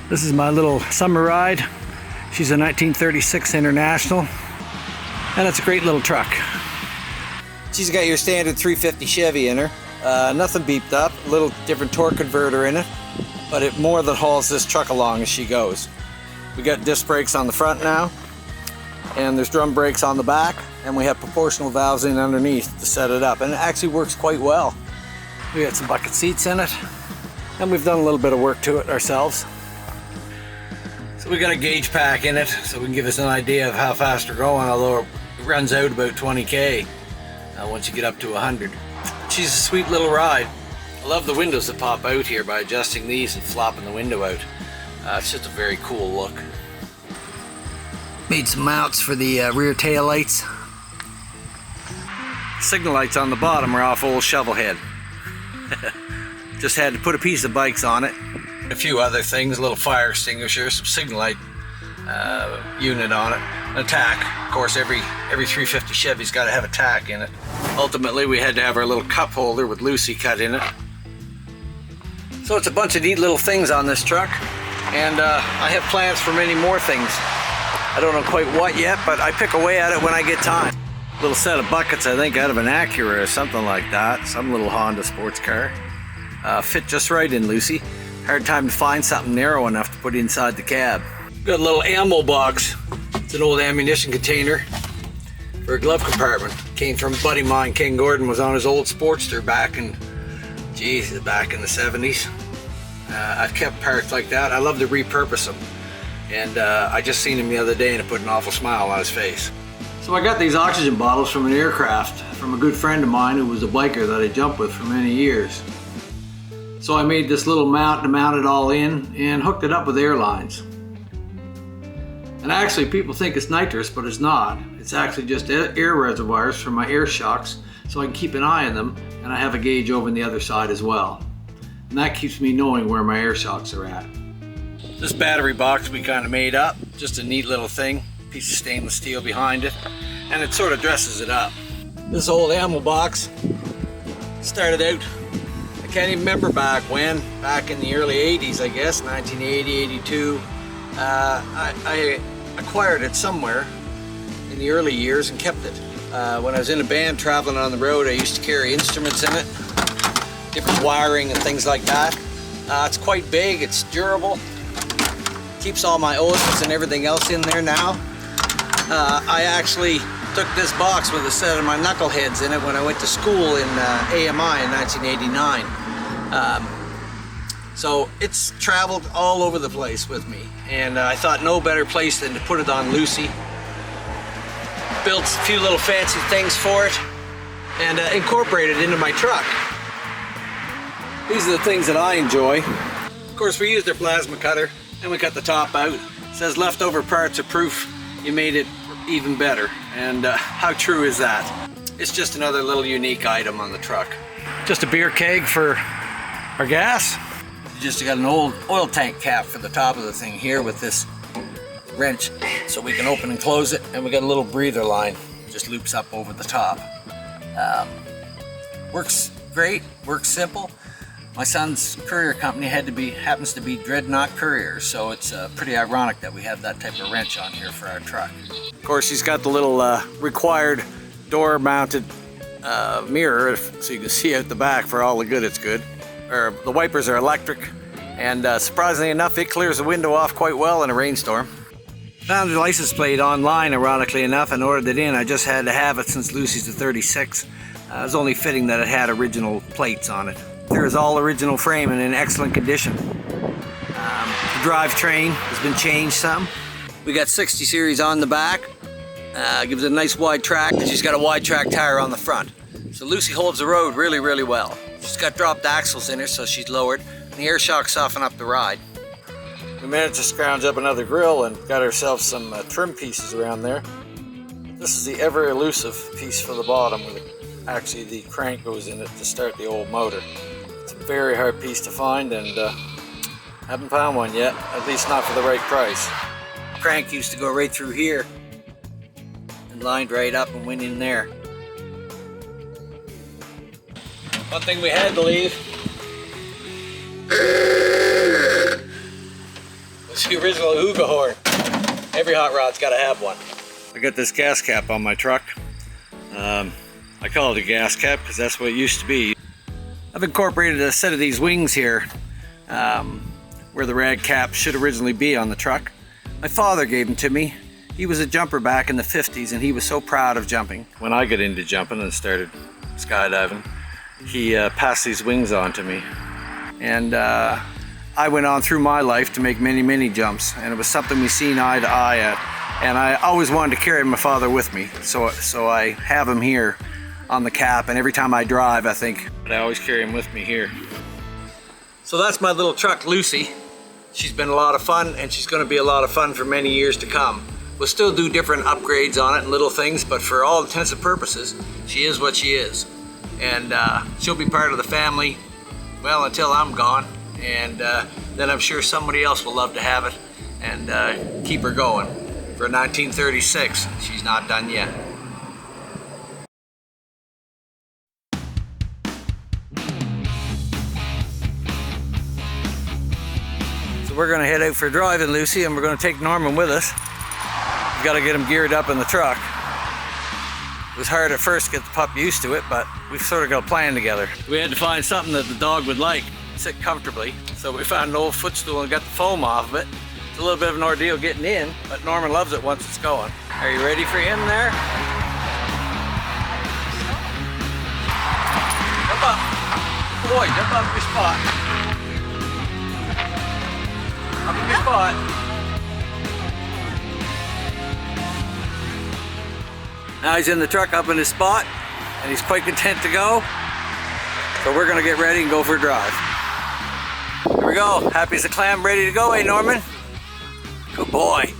This is my little summer ride. She's a 1936 International, and it's a great little truck. She's got your standard 350 Chevy in her. Nothing beeped up, a little different torque converter in it, but it more than hauls this truck along as she goes. We got disc brakes on the front now, and there's drum brakes on the back, and we have proportional valves in underneath to set it up, and it actually works quite well. We got some bucket seats in it, and we've done a little bit of work to it ourselves. So we got a gauge pack in it, so we can give us an idea of how fast we're going, although it runs out about 20k once you get up to 100. She's a sweet little ride. I love the windows that pop out here by adjusting these and flopping the window out. It's just a very cool look. Made some mounts for the rear tail lights. Signal lights on the bottom are off old Shovelhead. Just had to put a piece of bikes on it. A few other things, a little fire extinguisher, some signal light unit on it, a tack. Of course, every 350 Chevy's got to have a tack in it. Ultimately, we had to have our little cup holder with Lucy cut in it. So it's a bunch of neat little things on this truck, and I have plans for many more things. I don't know quite what yet, but I pick away at it when I get time. Little set of buckets, I think, out of an Acura or something like that. Some little Honda sports car. Fit just right in Lucy. Hard time to find something narrow enough to put inside the cab. Got a little ammo box. It's an old ammunition container for a glove compartment. Came from a buddy of mine. Ken Gordon was on his old Sportster back in the 70s. I've kept parts like that. I love to repurpose them. And I just seen him the other day and it put an awful smile on his face. So I got these oxygen bottles from an aircraft from a good friend of mine who was a biker that I jumped with for many years. So I made this little mount to mount it all in and hooked it up with air lines. And actually people think it's nitrous, but it's not. It's actually just air reservoirs for my air shocks, so I can keep an eye on them, and I have a gauge over on the other side as well. And that keeps me knowing where my air shocks are at. This battery box we kind of made up, just a neat little thing, piece of stainless steel behind it, and it sort of dresses it up. This old ammo box started out, I can't even remember back when, back in the early 80s, I guess, 1980, 82. I acquired it somewhere in the early years and kept it. When I was in a band traveling on the road, I used to carry instruments in it, different wiring and things like that. It's quite big, it's durable, keeps all my oils and everything else in there now. I actually took this box with a set of my knuckleheads in it when I went to school in AMI in 1989. So it's traveled all over the place with me, and I thought no better place than to put it on Lucy. Built a few little fancy things for it and incorporate it into my truck. These are the things that I enjoy. Of course, we used our plasma cutter and we cut the top out. It says leftover parts are proof you made it even better, and how true is that? It's just another little unique item on the truck. Just a beer keg for our gas. Just got an old oil tank cap for the top of the thing here with this wrench so we can open and close it, and we got a little breather line, just loops up over the top. Works great, works simple. My son's courier company happens to be Dreadnought Couriers, so it's pretty ironic that we have that type of wrench on here for our truck. Of course, she's got the little required door mounted mirror so you can see out the back for all the good it's good. The wipers are electric, and surprisingly enough, it clears the window off quite well in a rainstorm. Found the license plate online, ironically enough, and ordered it in. I just had to have it since Lucy's a 36. It was only fitting that it had original plates on it. There is all original frame and in excellent condition. The drivetrain has been changed some. We got 60 series on the back. Gives it a nice wide track, and she's got a wide track tire on the front. So Lucy holds the road really, really well. She's got dropped axles in her, so she's lowered, and the air shocks soften up the ride. We managed to scrounge up another grill and got ourselves some trim pieces around there. This is the ever elusive piece for the bottom, where actually the crank goes in it to start the old motor. It's a very hard piece to find, and haven't found one yet, at least not for the right price. The crank used to go right through here and lined right up and went in there. One thing we had to leave It's the original Huga horn. Every hot rod's got to have one. I got this gas cap on my truck. I call it a gas cap because that's what it used to be. I've incorporated a set of these wings here where the rad cap should originally be on the truck. My father gave them to me. He was a jumper back in the 50s and he was so proud of jumping. When I got into jumping and started skydiving, he passed these wings on to me. And I went on through my life to make many, many jumps, and it was something we seen eye to eye at. And I always wanted to carry my father with me, so I have him here on the cap, and every time I drive, I think, but I always carry him with me here. So that's my little truck, Lucy. She's been a lot of fun, and she's going to be a lot of fun for many years to come. We'll still do different upgrades on it and little things, but for all intents and purposes, she is what she is. And she'll be part of the family, well, until I'm gone. And then I'm sure somebody else will love to have it and keep her going. For 1936, she's not done yet. So we're gonna head out for driving, Lucy, and we're gonna take Norman with us. We've gotta get him geared up in the truck. It was hard at first to get the pup used to it, but we've sort of got a plan together. We had to find something that the dog would like, sit comfortably. So we found an old footstool and got the foam off of it. It's a little bit of an ordeal getting in, but Norman loves it once it's going. Are you ready for him there? Jump up. Boy, jump up your spot. Up in your spot. Now he's in the truck up in his spot, and he's quite content to go. So we're gonna get ready and go for a drive. Here we go. Happy as a clam, ready to go, eh, Norman? Good boy.